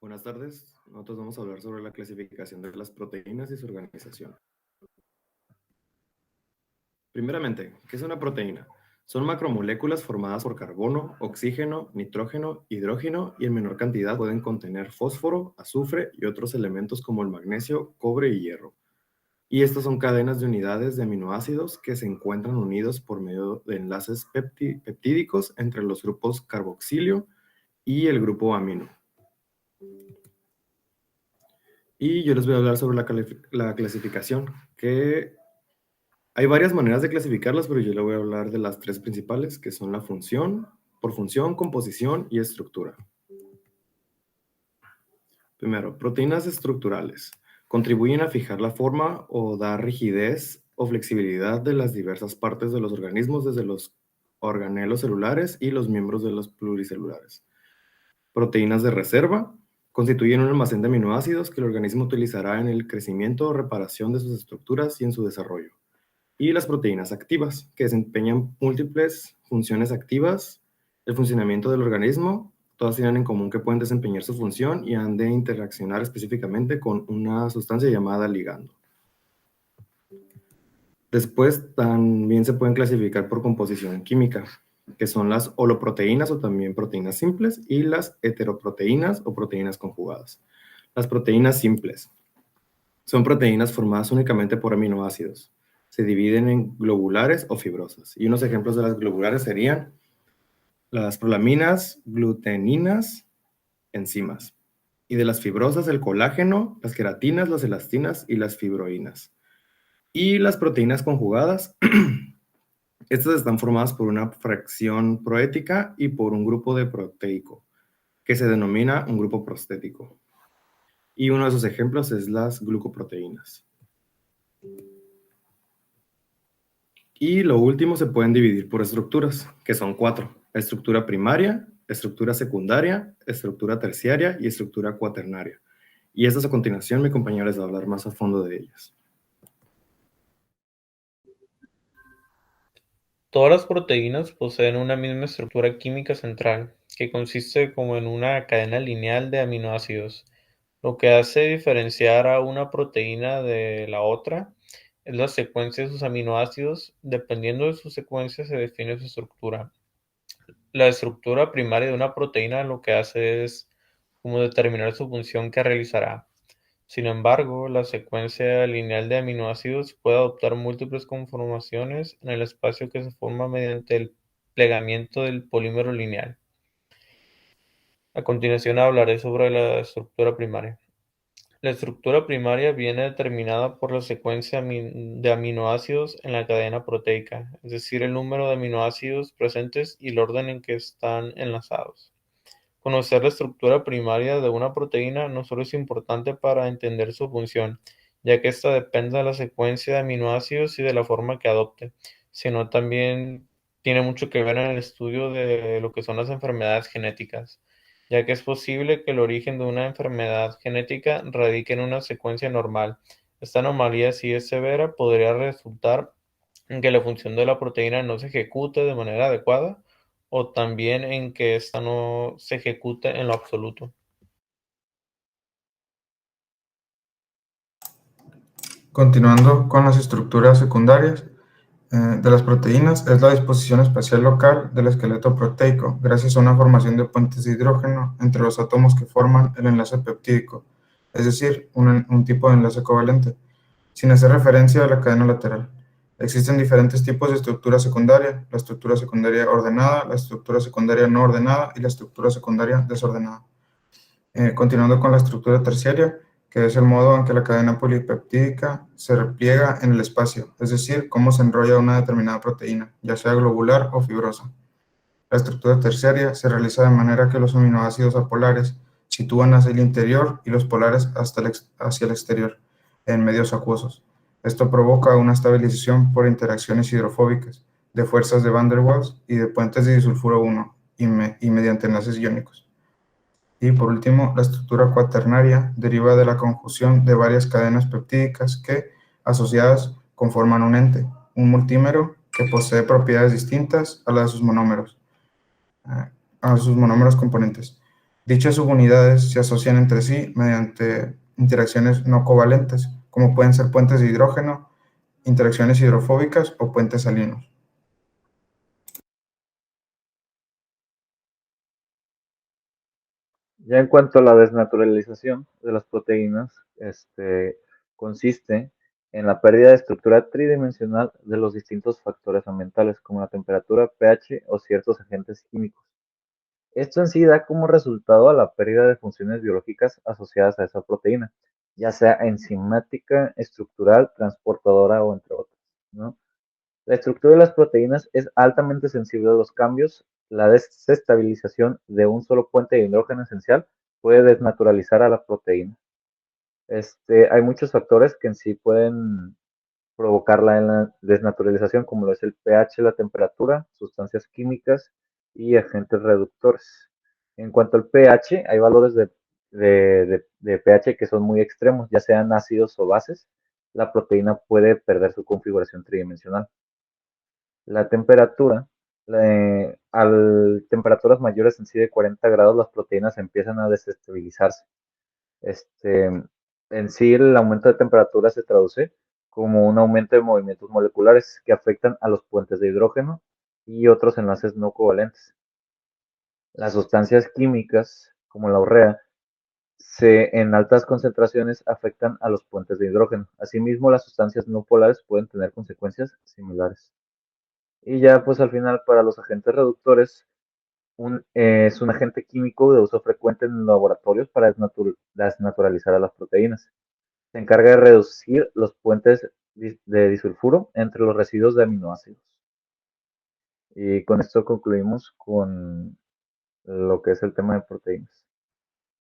Buenas tardes. Nosotros vamos a hablar sobre la clasificación de las proteínas y su organización. Primeramente, ¿qué es una proteína? Son macromoléculas formadas por carbono, oxígeno, nitrógeno, hidrógeno y en menor cantidad pueden contener fósforo, azufre y otros elementos como el magnesio, cobre y hierro. Y estas son cadenas de unidades de aminoácidos que se encuentran unidos por medio de enlaces peptídicos entre los grupos carboxilio y el grupo amino. Y yo les voy a hablar sobre la clasificación, que hay varias maneras de clasificarlas, pero yo le voy a hablar de las tres principales, que son la función, por función, composición y estructura. Primero, proteínas estructurales. Contribuyen a fijar la forma o dar rigidez o flexibilidad de las diversas partes de los organismos, desde los organelos celulares y los miembros de los pluricelulares. Proteínas de reserva. Constituyen un almacén de aminoácidos que el organismo utilizará en el crecimiento o reparación de sus estructuras y en su desarrollo. Y las proteínas activas, que desempeñan múltiples funciones activas. El funcionamiento del organismo, todas tienen en común que pueden desempeñar su función y han de interaccionar específicamente con una sustancia llamada ligando. Después también se pueden clasificar por composición química, que son las holoproteínas o también proteínas simples y las heteroproteínas o proteínas conjugadas. Las proteínas simples son proteínas formadas únicamente por aminoácidos. Se dividen en globulares o fibrosas. Y unos ejemplos de las globulares serían las prolaminas, gluteninas, enzimas. Y de las fibrosas, el colágeno, las queratinas, las elastinas y las fibroínas. Y las proteínas conjugadas, estas están formadas por una fracción proética y por un grupo de proteico, que se denomina un grupo prostético. Y uno de esos ejemplos es las glucoproteínas. Y lo último se pueden dividir por estructuras, que son 4. Estructura primaria, estructura secundaria, estructura terciaria y estructura cuaternaria. Y estas a continuación mi compañero les va a hablar más a fondo de ellas. Todas las proteínas poseen una misma estructura química central, que consiste como en una cadena lineal de aminoácidos. Lo que hace diferenciar a una proteína de la otra es la secuencia de sus aminoácidos. Dependiendo de su secuencia se define su estructura. La estructura primaria de una proteína lo que hace es como determinar su función que realizará. Sin embargo, la secuencia lineal de aminoácidos puede adoptar múltiples conformaciones en el espacio que se forma mediante el plegamiento del polímero lineal. A continuación hablaré sobre la estructura primaria. La estructura primaria viene determinada por la secuencia de aminoácidos en la cadena proteica, es decir, el número de aminoácidos presentes y el orden en que están enlazados. Conocer la estructura primaria de una proteína no solo es importante para entender su función, ya que ésta depende de la secuencia de aminoácidos y de la forma que adopte, sino también tiene mucho que ver en el estudio de lo que son las enfermedades genéticas, ya que es posible que el origen de una enfermedad genética radique en una secuencia normal. Esta anomalía, si es severa, podría resultar en que la función de la proteína no se ejecute de manera adecuada o también en que ésta no se ejecute en lo absoluto. Continuando con las estructuras secundarias de las proteínas, es la disposición espacial local del esqueleto proteico, gracias a una formación de puentes de hidrógeno entre los átomos que forman el enlace peptídico, es decir, un tipo de enlace covalente, sin hacer referencia a la cadena lateral. Existen diferentes tipos de estructura secundaria: la estructura secundaria ordenada, la estructura secundaria no ordenada y la estructura secundaria desordenada. Continuando con la estructura terciaria, que es el modo en que la cadena polipeptídica se repliega en el espacio, es decir, cómo se enrolla una determinada proteína, ya sea globular o fibrosa. La estructura terciaria se realiza de manera que los aminoácidos apolares sitúan hacia el interior y los polares hacia el exterior, en medios acuosos. Esto provoca una estabilización por interacciones hidrofóbicas, de fuerzas de Van der Waals y de puentes de disulfuro 1 y mediante enlaces iónicos. Y por último, la estructura cuaternaria deriva de la conjunción de varias cadenas peptídicas que, asociadas, conforman un ente, un multímero que posee propiedades distintas a las de sus monómeros, a sus monómeros componentes. Dichas subunidades se asocian entre sí mediante interacciones no covalentes, como pueden ser puentes de hidrógeno, interacciones hidrofóbicas o puentes salinos. Ya en cuanto a la desnaturalización de las proteínas, consiste en la pérdida de estructura tridimensional de los distintos factores ambientales, como la temperatura, pH o ciertos agentes químicos. Esto en sí da como resultado a la pérdida de funciones biológicas asociadas a esa proteína, ya sea enzimática, estructural, transportadora o entre otras, ¿no? La estructura de las proteínas es altamente sensible a los cambios. La desestabilización de un solo puente de hidrógeno esencial puede desnaturalizar a la proteína. Hay muchos factores que en sí pueden provocarla en la desnaturalización, como lo es el pH, la temperatura, sustancias químicas y agentes reductores. En cuanto al pH, hay valores de pH que son muy extremos, ya sean ácidos o bases. La proteína puede perder su configuración tridimensional. La temperatura, a temperaturas mayores en sí de 40 grados, las proteínas empiezan a desestabilizarse. Este, en sí, el aumento de temperatura se traduce como un aumento de movimientos moleculares que afectan a los puentes de hidrógeno y otros enlaces no covalentes. Las sustancias químicas, como la urea, en altas concentraciones afectan a los puentes de hidrógeno. Asimismo, las sustancias no polares pueden tener consecuencias similares. Y ya, pues al final, para los agentes reductores, es un agente químico de uso frecuente en laboratorios para desnaturalizar a las proteínas. Se encarga de reducir los puentes de disulfuro entre los residuos de aminoácidos. Y con esto concluimos con lo que es el tema de proteínas.